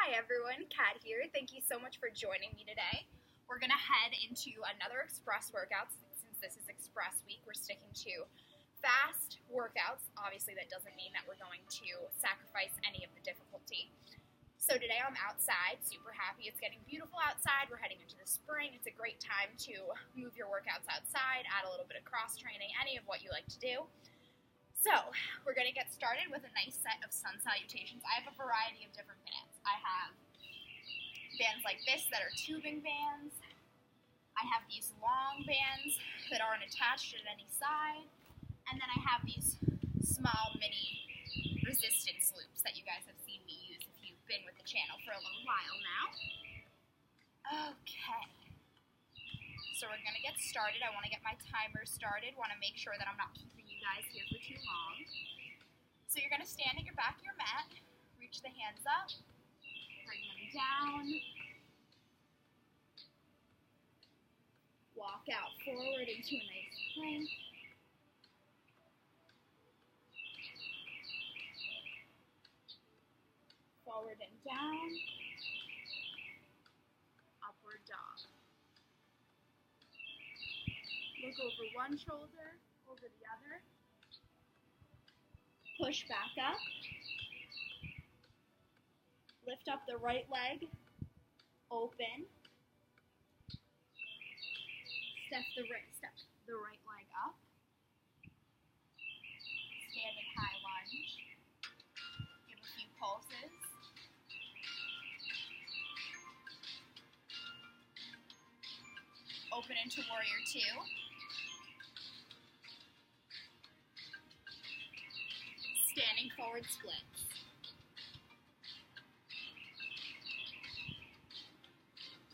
Hi everyone, Kat here. Thank you so much for joining me today. We're going to head into another express workout. Since this is express week, we're sticking to fast workouts. Obviously that doesn't mean that we're going to sacrifice any of the difficulty. So today I'm outside, super happy. It's getting beautiful outside. We're heading into the spring. It's a great time to move your workouts outside, add a little bit of cross training, any of what you like to do. So, we're going to get started with a nice set of sun salutations. I have a variety of different bands. I have bands like this that are tubing bands. I have these long bands that aren't attached at any side. And then I have these small mini resistance loops that you guys have seen me use if you've been with the channel for a little while now. Okay. So we're going to get started. I want to get my timer started. Want to make sure that I'm not keeping you guys here for too long. So you're going to stand at your back of your mat, reach the hands up, bring them down, walk out forward into a nice plank, forward and down, upward dog. Look over one shoulder, over the other. Push back up. Lift up the right leg. Open. Step the right leg up. Standing high lunge. Give a few pulses. Open into warrior two. Standing forward splits.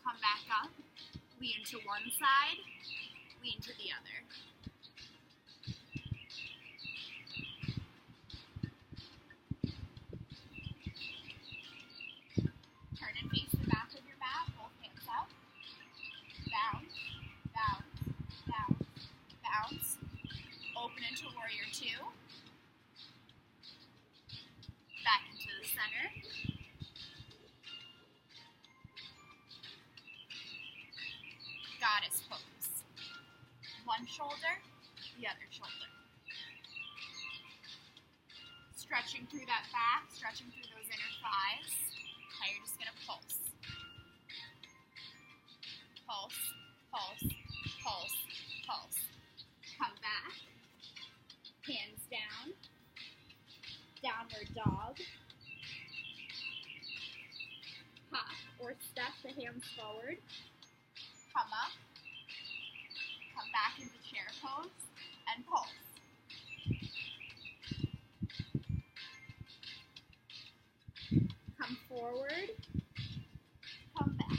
Come back up, lean to one side, lean to the other. Turn and face the back of your mat, both hands up. Bounce, bounce, bounce, bounce. Open into warrior two. Back into the center. Goddess pose. One shoulder, the other shoulder. Stretching through that back, stretching through those inner thighs. Now you're just going to pulse. Pulse, pulse, pulse, pulse. Come back. Hands down. Downward dog. Hop or step the hands forward. Come up. Come back into chair pose and pulse. Come forward. Come back.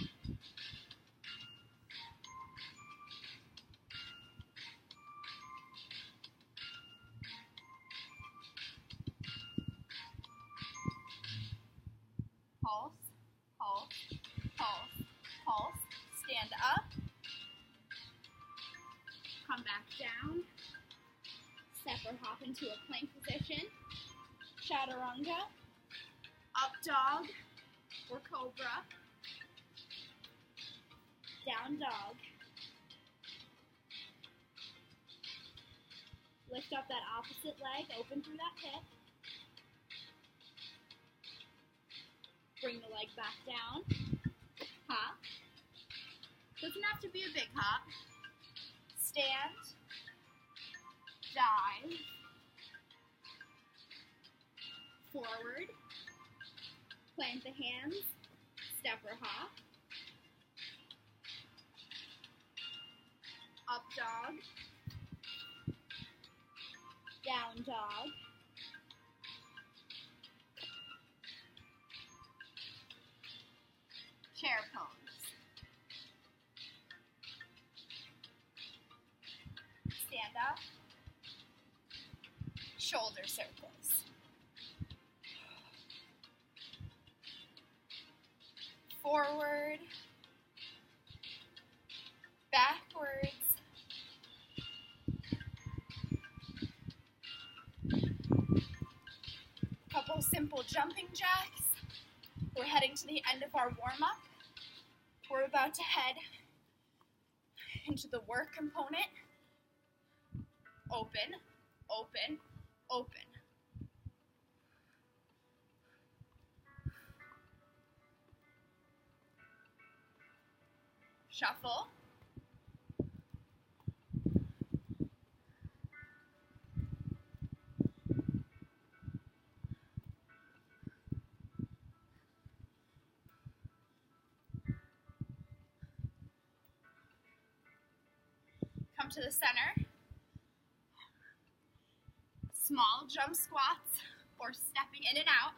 Pulse, pulse, pulse, pulse. Stand up. Come back down. Step or hop into a plank position. Chaturanga. Up dog or cobra. Down dog. Lift up that opposite leg. Open through that hip. Bring the leg back down. Hop. Doesn't have to be a big hop. Stand. Dive. Forward. Plant the hands. Step or hop. Up dog. Down dog. Chair pose. Stand up. Shoulder circles. Forward. Backwards. Couple simple jumping jacks. We're heading getting to the end of our warm-up. We're about to head into the work component. Open, open, open. Shuffle. Come to the center. Small jump squats or stepping in and out.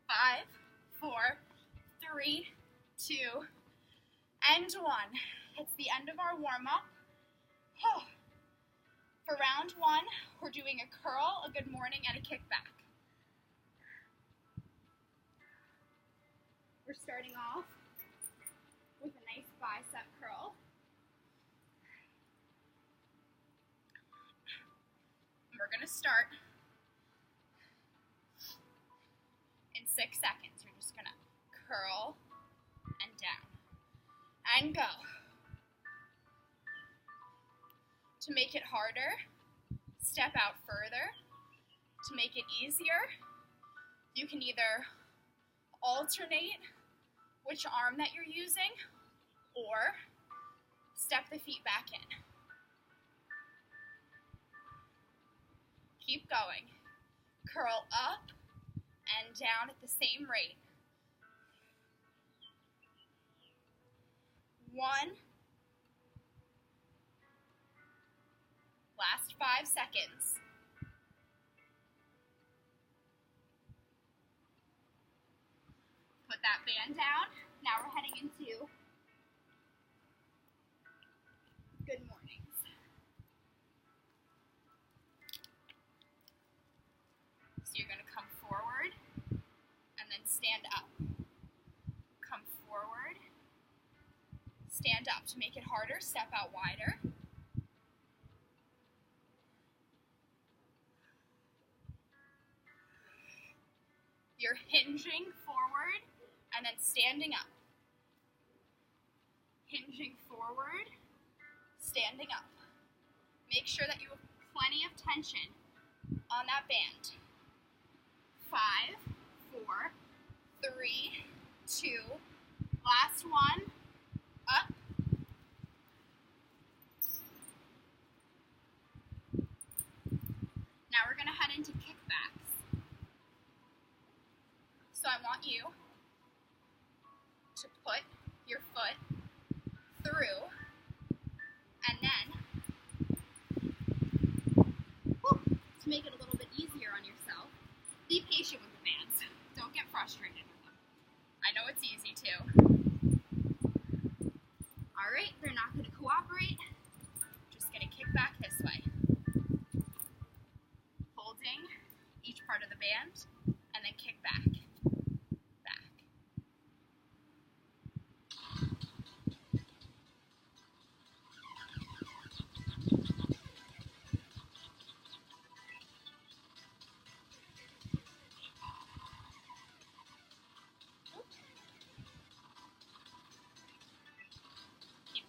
5, 4, 3, 2, and 1. It's the end of our warm-up. For round 1, we're doing a curl, a good morning, and a kickback. We're starting off with a nice bicep curl. And we're going to start in 6 seconds. You're just going to curl and down and go. To make it harder, step out further. To make it easier, you can either alternate which arm that you're using or step the feet back in. Keep going. Curl up and down at the same rate. 1. Last 5 seconds. Put that band down. Now we're heading into good mornings. So you're going to come forward and then stand up. Come forward, stand up. To make it harder, step out wider. You're hinging forward and then standing up. Hinging forward, standing up. Make sure that you have plenty of tension on that band. 5, 4, 3, 2, last one, up. Now we're going to head into kickbacks. So I want you to put your foot through and then, to make it a little bit easier on yourself, be patient with the bands. Don't get frustrated with them. I know it's easy too. Alright, they're not going to cooperate. Just going to kick back this way. Holding each part of the band and then kick back.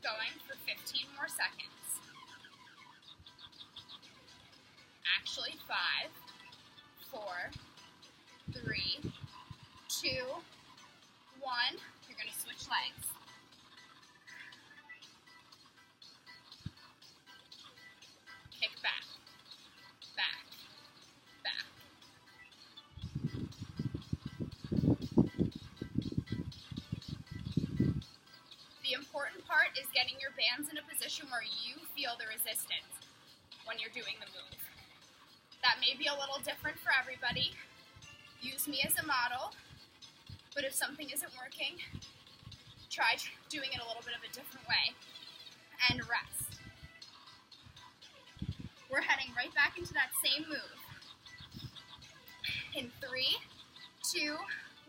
Going for 15 more seconds. Actually, 5, 4, 3, 2, 1. You're going to switch legs. Kick back, back, back. The important part is getting your bands in a position where you feel the resistance when you're doing the move. That may be a little different for everybody. Use me as a model, but if something isn't working, try doing it a little bit of a different way and rest. We're heading right back into that same move. In 3, 2,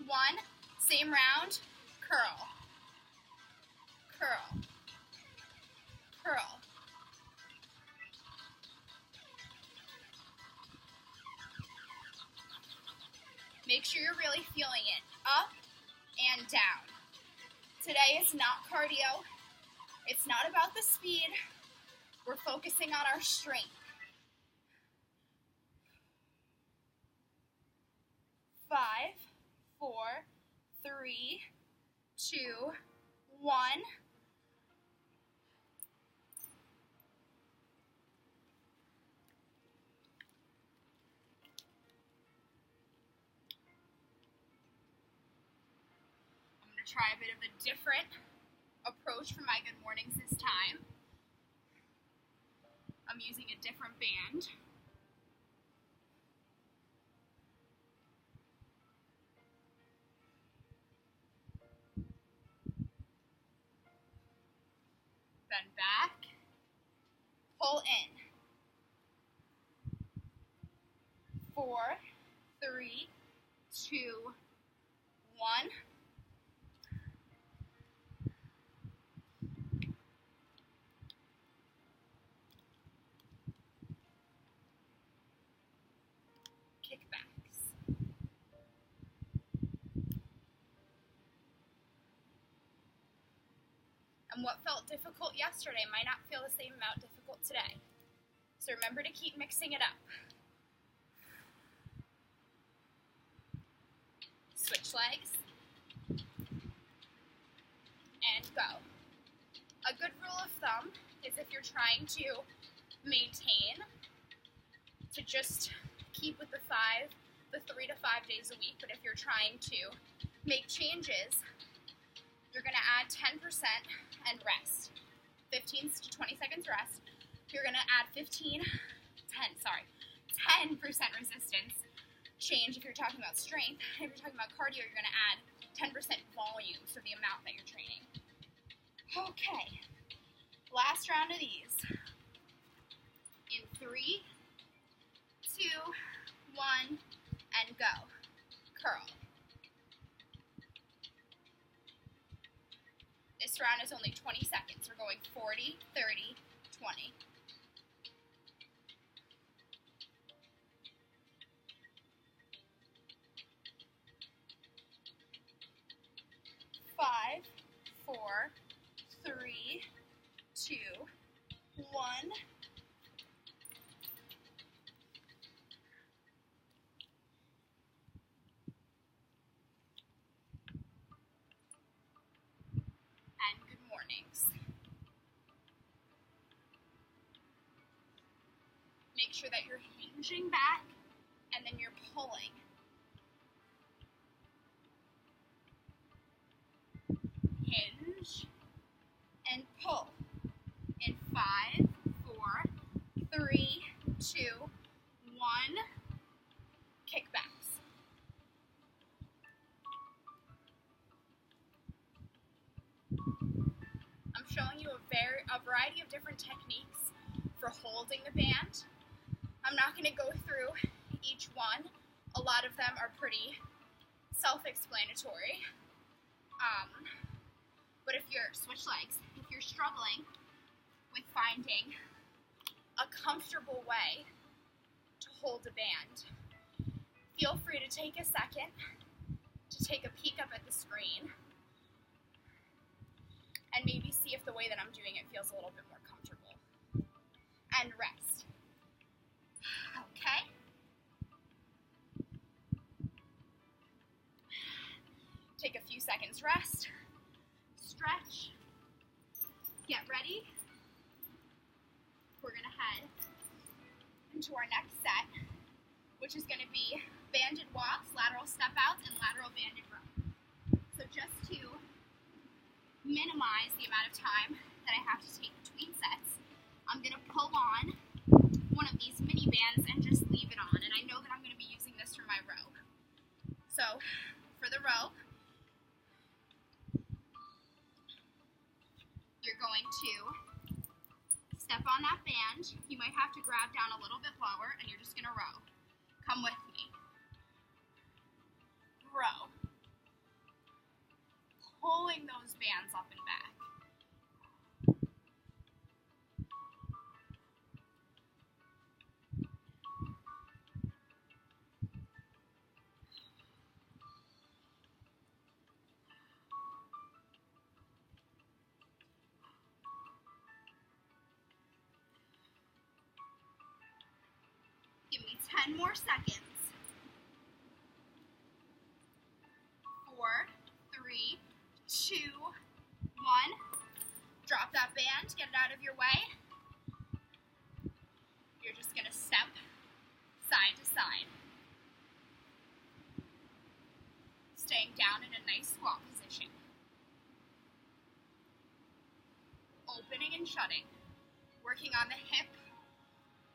1, same round, curl. Curl, curl, Make sure you're really feeling it up and down. Today is not cardio. It's not about the speed. We're focusing on our strength. 5, 4, 3, 2, 1. I'm going to try a bit of a different approach for my good mornings this time. I'm using a different band. Bend back, pull in. 4, 3, 2, 1. Kickbacks. And what felt difficult yesterday might not feel the same amount difficult today. So remember to keep mixing it up. Switch legs. And go. A good rule of thumb is if you're trying to maintain, to just keep with the 3 to 5 days a week. But if you're trying to make changes, you're going to add 10% and rest. 15 to 20 seconds rest. You're going to add 10% resistance change if you're talking about strength. If you're talking about cardio, you're going to add 10% volume, so the amount that you're training. Okay, last round of these. In 3, 2, 1, and go. Curl. This round is only 20 seconds. We're going 40, 30, 20. 5, 4, 3, 2, 1. And good mornings. Make sure that you're hinging back and then you're pulling. Hinge and pull. In 5, 4, 3, 2, 1. Kickbacks. I'm showing you a variety of different techniques for holding the band. I'm not going to go through each one. A lot of them are pretty self-explanatory. But if you're, switch legs, if you're struggling with finding a comfortable way to hold a band, feel free to take a second to take a peek up at the screen and maybe see if the way that I'm doing it feels a little bit more comfortable. And rest. Okay? Take a few seconds rest. Stretch. Get ready. We're going to head into our next set, which is going to be banded walks, lateral step outs, and lateral banded row. So just to minimize the amount of time that I have to take between sets, I'm going to pull on one of these mini bands and just leave it on. And I know that I'm going to be using this for my row. So for the row, you're going to step on that band. You might have to grab down a little bit lower, and you're just going to row. Come with me. Row. Pulling those bands up and back. 10 more seconds. 4, 3, 2, 1. Drop that band, get it out of your way. You're just gonna step side to side. Staying down in a nice squat position. Opening and shutting. Working on the hip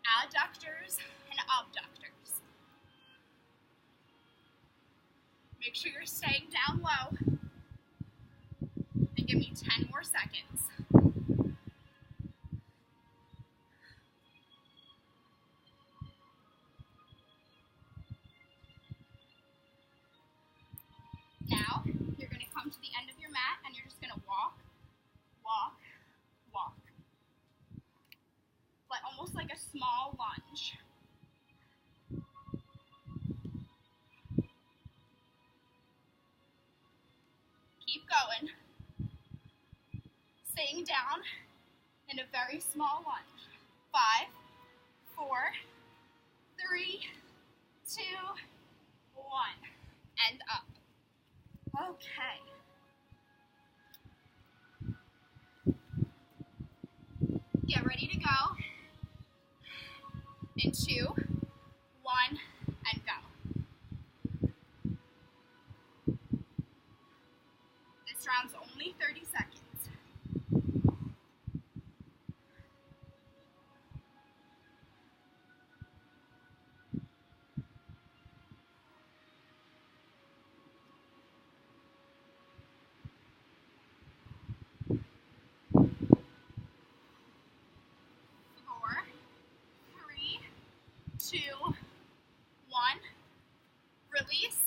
adductors and abductors. Make sure you're staying down low. And give me 10 more seconds. Now, you're going to come to the end of your mat and you're just going to walk, walk, walk. Almost like a small lunge. Keep going. Staying down in a very small lunge. 5, 4, 3, 2, 1. And up. Okay. Get ready to go. In 2, 1, and go. This round's only 30 seconds. Two, 1, release,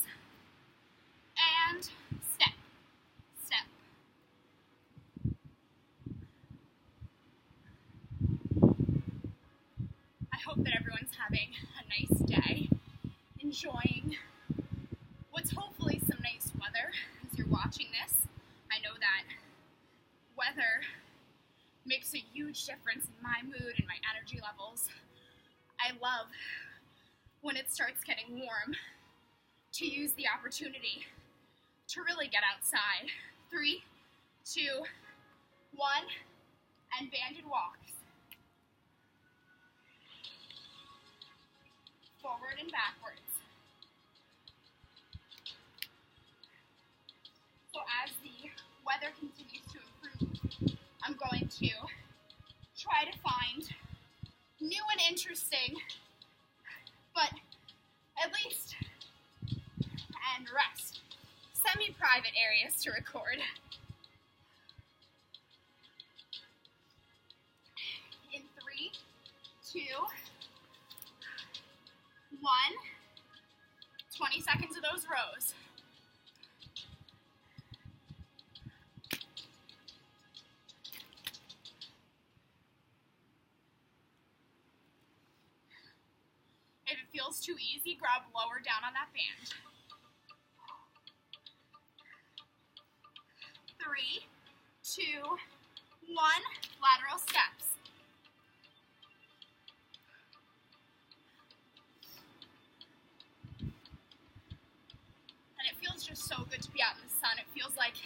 and step, step. I hope that everyone's having a nice day, enjoying what's hopefully some nice weather as you're watching this. I know that weather makes a huge difference in my mood and my energy levels. I love when it starts getting warm to use the opportunity to really get outside. 3, 2, 1, and banded walks. Forward and backwards. So as the weather continues to improve, I'm going to try to find new and interesting, but at least, and rest, semi-private areas to record. In 3, 2, 1, 20 seconds of those rows. If it feels too easy, grab lower down on that band. 3, 2, 1, lateral steps. And it feels just so good to be out in the sun. It feels like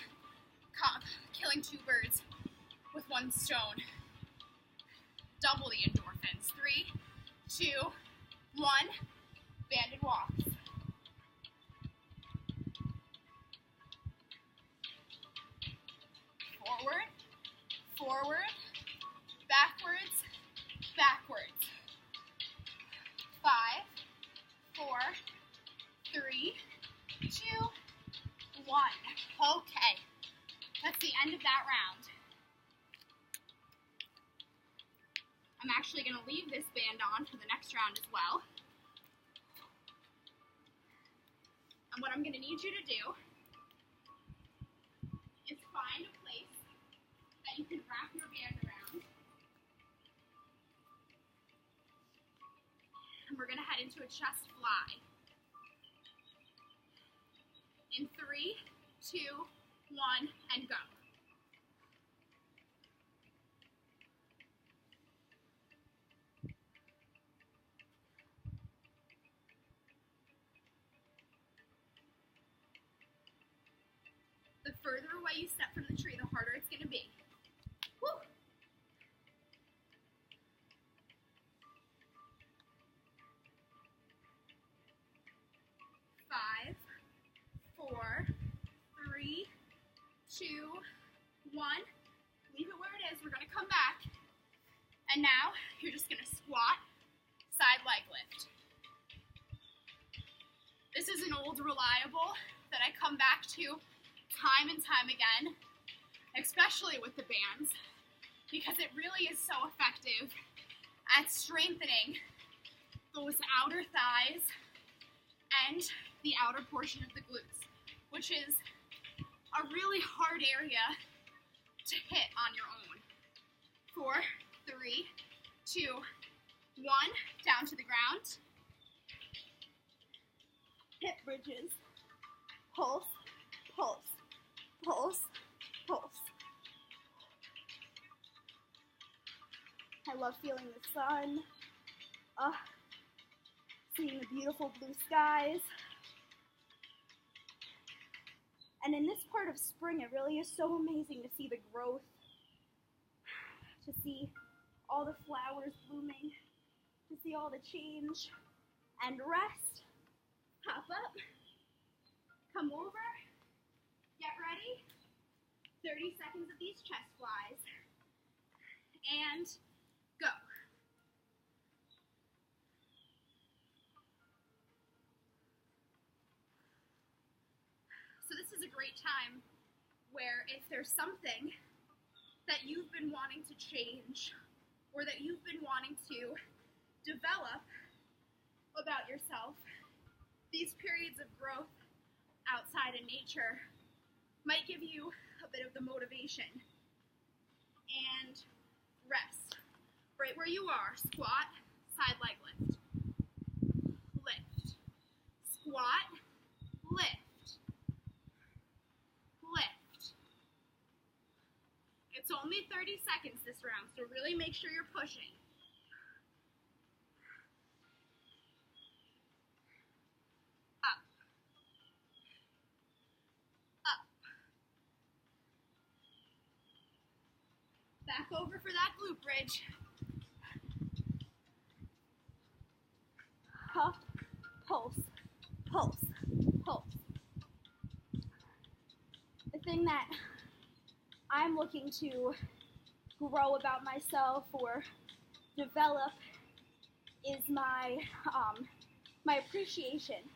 killing 2 birds with 1 stone. Double the endorphins. 3, 2, 1, banded walks. Forward, forward, backwards, backwards. 5, 4, 3, 2, 1. Okay, that's the end of that round. I'm actually going to leave this band on for the next round as well. And what I'm going to need you to do is find a place that you can wrap your band around. And we're going to head into a chest fly. In 3, 2, 1, and go. further away you step from the tree, the harder it's going to be. Woo! 5, 4, 3, 2, 1. Leave it where it is. We're going to come back. And now you're just going to squat, side leg lift. This is an old reliable that I come back to time and time again, especially with the bands, because it really is so effective at strengthening those outer thighs and the outer portion of the glutes, which is a really hard area to hit on your own. 4, 3, 2, 1, down to the ground. Hip bridges, pulse, pulse, pulse, pulse. I love feeling the sun, seeing the beautiful blue skies. And in this part of spring, it really is so amazing to see the growth, to see all the flowers blooming, to see all the change, and rest. Pop up, come over, get ready, 30 seconds of these chest flies, and go. So this is a great time where if there's something that you've been wanting to change or that you've been wanting to develop about yourself, these periods of growth outside in nature might give you a bit of the motivation. And rest. Right where you are, squat, side leg lift. Lift. Squat, lift. Lift. It's only 30 seconds this round, so really make sure you're pushing. Back over for that glute bridge. Up, pulse, pulse, pulse. The thing that I'm looking to grow about myself or develop is my appreciation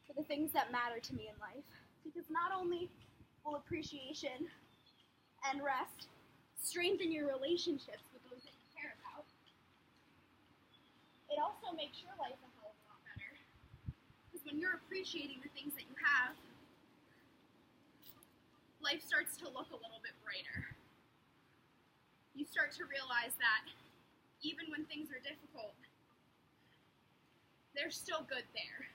for the things that matter to me in life. Because not only will appreciation and rest strengthen your relationships with those that you care about, it also makes your life a hell of a lot better. Because when you're appreciating the things that you have, life starts to look a little bit brighter. You start to realize that even when things are difficult, there's still good there.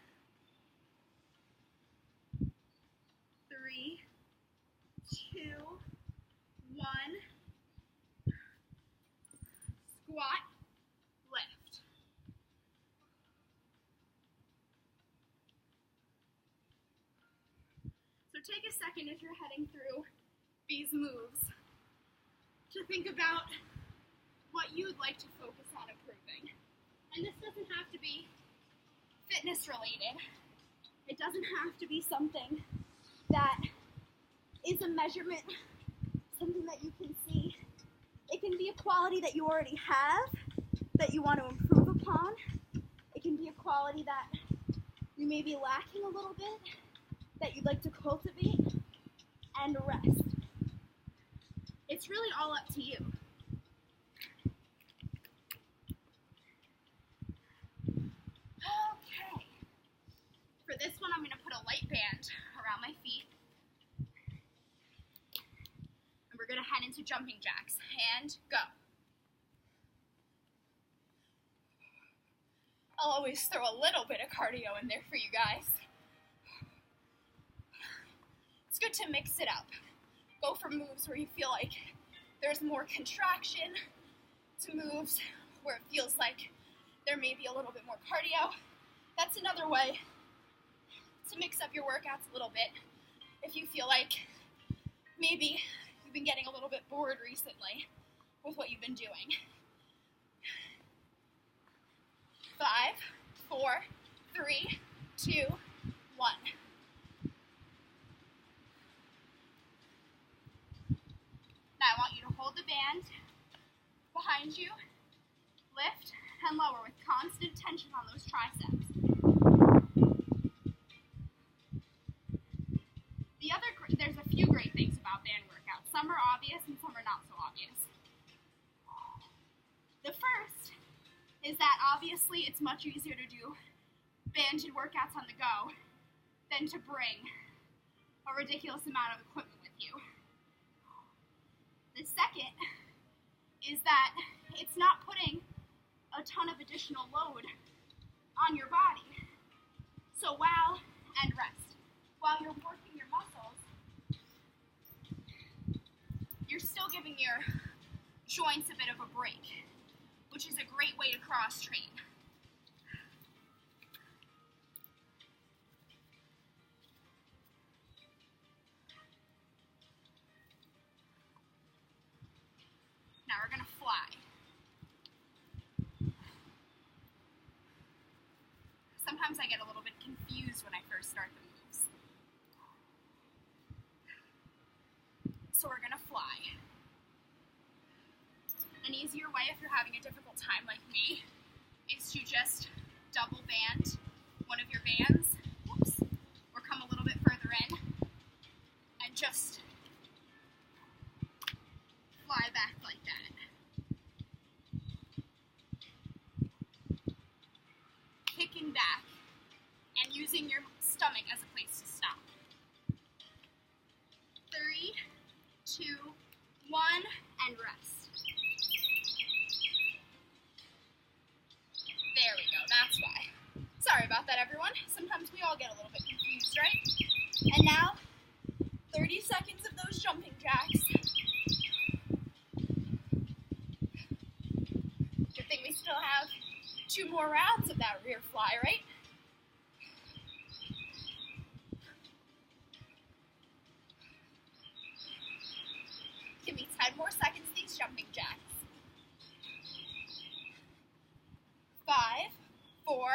3, 2, 1. Squat, lift. So take a second as you're heading through these moves to think about what you'd like to focus on improving. And this doesn't have to be fitness related. It doesn't have to be something that is a measurement, something that you can see. It can be a quality that you already have, that you want to improve upon. It can be a quality that you may be lacking a little bit, that you'd like to cultivate, and rest. It's really all up to you. Okay. For this one, I'm going to put a light band around my feet. We're going to head into jumping jacks, and go. I'll always throw a little bit of cardio in there for you guys. It's good to mix it up. Go from moves where you feel like there's more contraction to moves where it feels like there may be a little bit more cardio. That's another way to mix up your workouts a little bit. If you feel like maybe you've been getting a little bit bored recently with what you've been doing. 5, 4, 3, 2, 1. Now I want you to hold the band behind you, lift and lower with constant tension on those triceps. There's a few great things about band workouts. Some are obvious and some are not so obvious. The first is that obviously it's much easier to do banded workouts on the go than to bring a ridiculous amount of equipment with you. The second is that it's not putting a ton of additional load on your body. So while you're working your muscles, you're still giving your joints a bit of a break, which is a great way to cross-train. Now we're going to fly. Sometimes I get a little bit confused when I first start the moves. So we're going to fly. An easier way if you're having a difficult time like me is to just double band one of your bands, or come a little bit further in and just fly back like that. Kicking back and using your stomach as a place to stop. 3, 2, 1, and rest. There we go, that's why. Sorry about that, everyone. Sometimes we all get a little bit confused, right? And now, 30 seconds of those jumping jacks. Good thing we still have 2 more rounds of that rear fly, right? Give me 10 more seconds of these jumping jacks. 5, 4,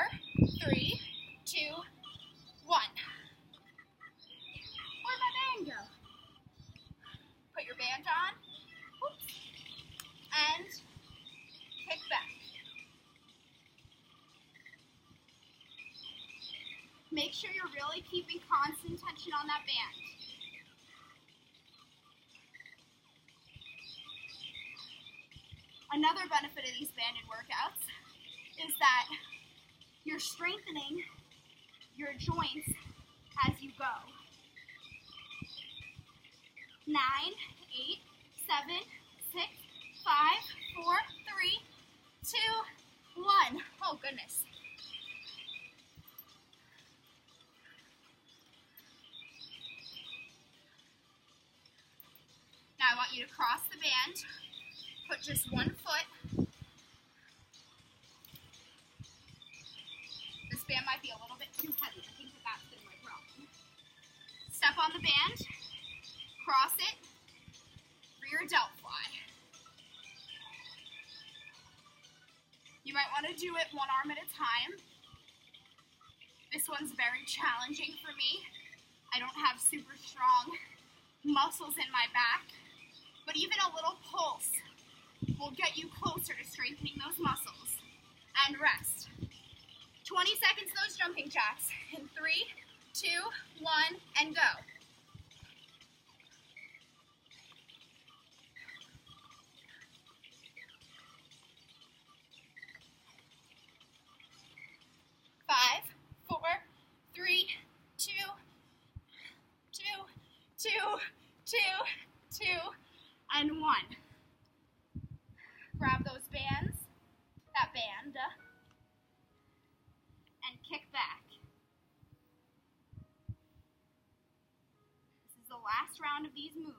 3, 2, 1. Where'd my band go? Put your band on. Oops. And kick back. Make sure you're really keeping constant tension on that band. Another benefit of these banded workouts is that you're strengthening your joints as you go. 9, 8, 7, 6, 5, 4, 3, 2, 1. Oh goodness. Now I want you to cross the band, put just one foot. This band might be a little bit too heavy. I think that's been my problem. Step on the band, cross it, rear delt fly. You might want to do it one arm at a time. This one's very challenging for me. I don't have super strong muscles in my back, but even a little pulse will get you closer to strengthening those muscles. And rest. 20 seconds of those jumping jacks. In 3, 2, 1, and go. Five, 4, 3, 2, 2, and 1. Grab those bands, that band, and kick back. This is the last round of these moves.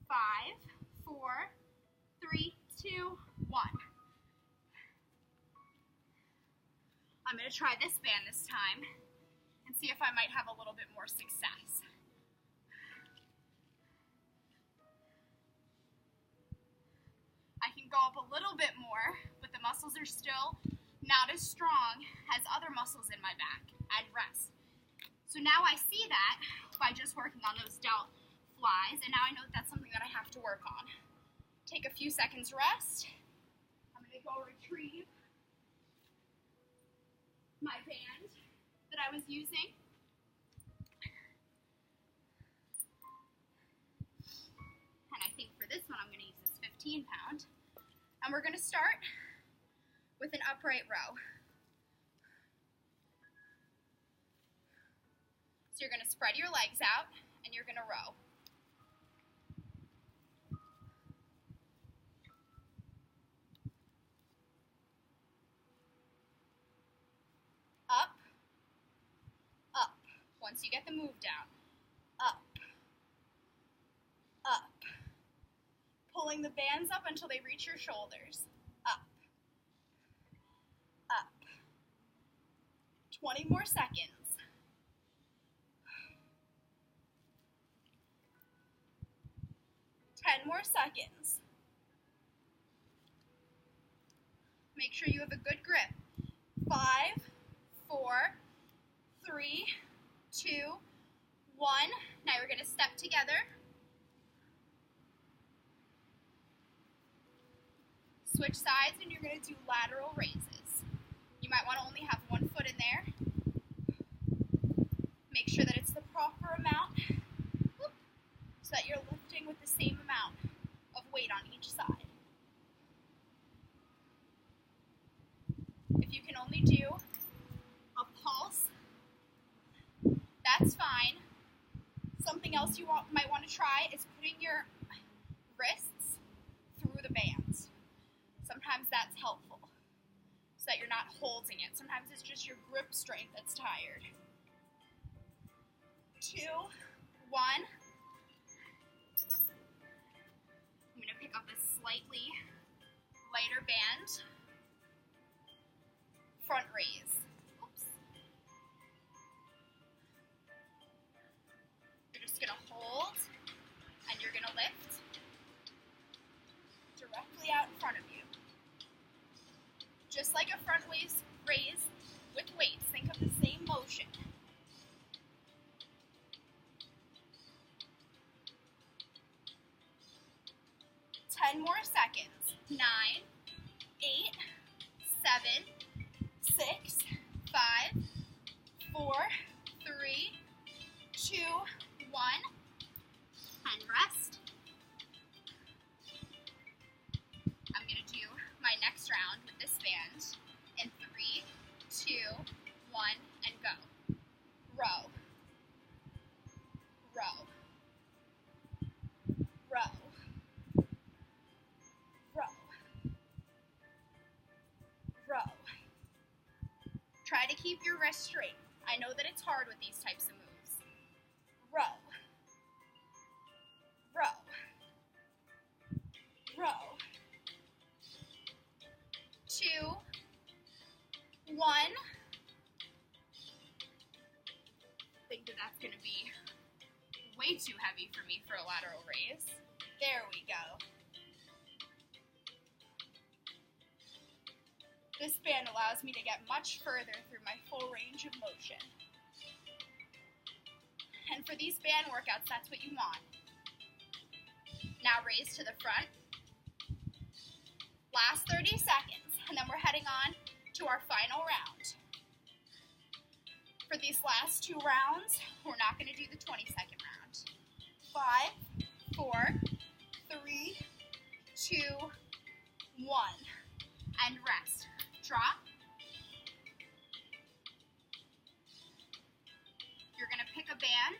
5, 4, 3, 2, 1. I'm going to try this band this time. and see if I might have a little bit more success. I can go up a little bit more, but the muscles are still not as strong as other muscles in my back, and rest. So now I see that by just working on those delt flies, and now I know that that's something that I have to work on. Take a few seconds rest. I'm going to go retrieve my band that I was using. And I think for this one I'm going to use this 15-pound. And we're going to start with an upright row. So you're going to spread your legs out and you're going to row. Up, up. Once you get the move down, up, up. Pulling the bands up until they reach your shoulders. Up, up. 20 more seconds. 10 more seconds. Make sure you have a good grip. 5, 4, 3, 2, 1. Now you're going to step together. Switch sides and you're going to do lateral raises. You might want to only have one foot in there. Make sure that it's the proper amount so that you're lifting with the same amount of weight on each side. If you can only do a pulse, that's fine. Something else you might want to try is putting your wrists through the bands. Sometimes that's helpful, so that you're not holding it. Sometimes it's just your grip strength that's tired. 2, 1. I'm going to pick up a slightly lighter band. Front raise. Oops. You're just going to hold, and you're going to lift directly out in front of you. Just like a front raise with weights, think of the same motion. 10 more seconds. 9, 8, 7, 6, 5, 4, 3, 2, 1, and rest. I'm going to do my next round with this band in 3, 2, 1, and go. Row. Row. Row. Try to keep your wrist straight. I know that it's hard with these types of moves. Row. Row. Row. 2, 1. I think that that's going to be way too heavy for me for a lateral raise. There we go. This band allows me to get much further through my full range of motion. And for these band workouts, that's what you want. Now raise to the front. Last 30 seconds, and then we're heading on to our final round. For these last 2 rounds, we're not going to do the 20-second round. 5, 4, 3, 2, 1, and rest. Drop. You're going to pick a band.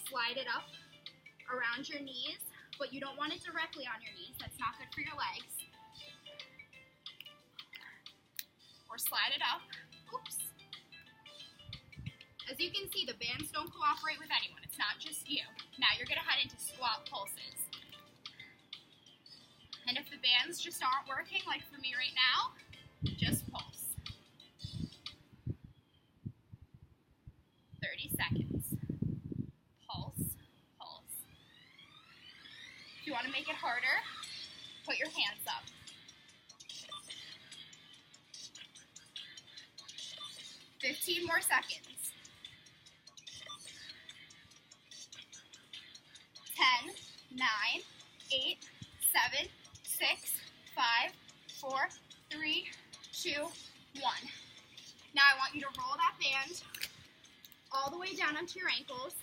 Slide it up around your knees, but you don't want it directly on your knees. That's not good for your legs. Or slide it up. Oops. As you can see, the bands don't cooperate with anyone. It's not just you. Now you're going to head into squat pulses. And if the bands just aren't working, like for me right now, just pull. want to make it harder, put your hands up. "15 more seconds. 10, 9, 8, 7, 6, 5, 4, 3, 2, 1. Now I want you to roll that band all the way down onto your ankles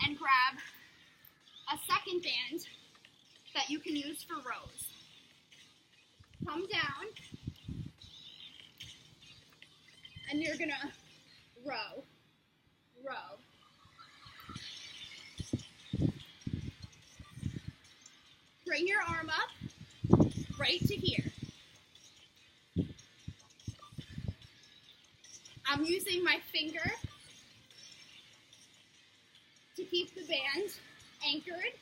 and grab a second band that you can use for rows. Come down, and you're gonna row, row. Bring your arm up right to here. I'm using my finger to keep the band anchored.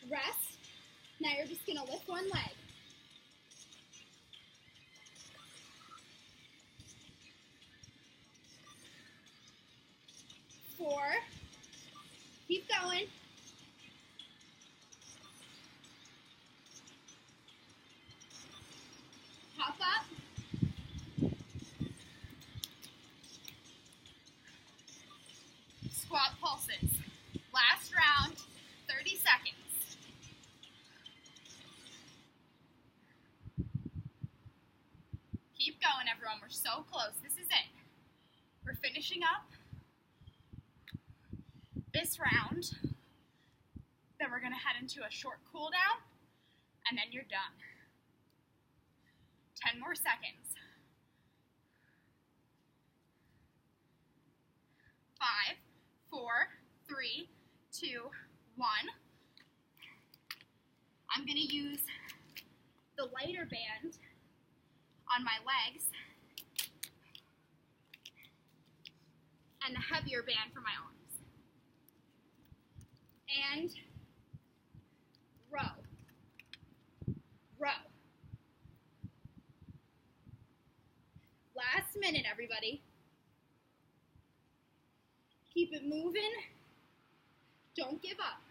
Rest. Now you're just gonna lift one leg. 4. Keep going. 'Hop up. Squat pulses. Last round, 30 seconds. Keep going, everyone. We're so close. This is it. We're finishing up this round. Then we're going to head into a short cool down, and then you're done. 10 more seconds. 5, 4, 3, 2, 1. I'm going to use the lighter band on my legs and the heavier band for my arms. And row, row. Last minute, everybody. Keep it moving. Don't give up.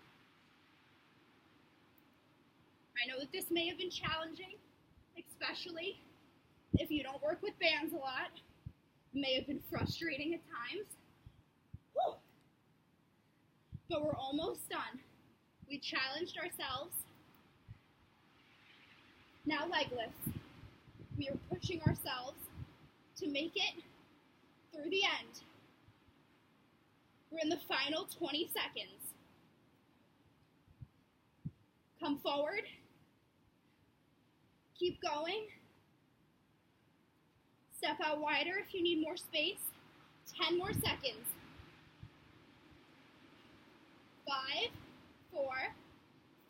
I know that this may have been challenging, especially if you don't work with bands a lot. It may have been frustrating at times. Whew. But we're almost done. We challenged ourselves. Now leg lifts. We are pushing ourselves to make it through the end. We're in the final 20 seconds. Come forward. Keep going. Step out wider if you need more space. 10 more seconds. 5, 4,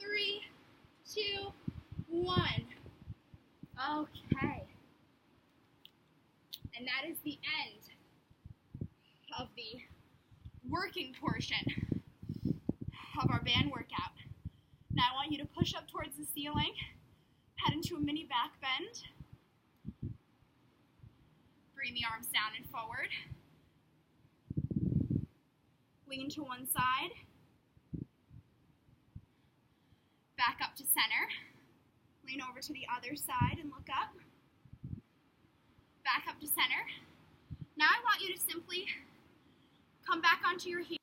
3, 2, 1. Okay. And that is the end of the working portion of our band workout. Now I want you to push up towards the ceiling, head into a mini back bend. Bring the arms down and forward. Lean to one side. Back up to center. Lean over to the other side and look up. Back up to center. Now I want you to simply come back onto your heels.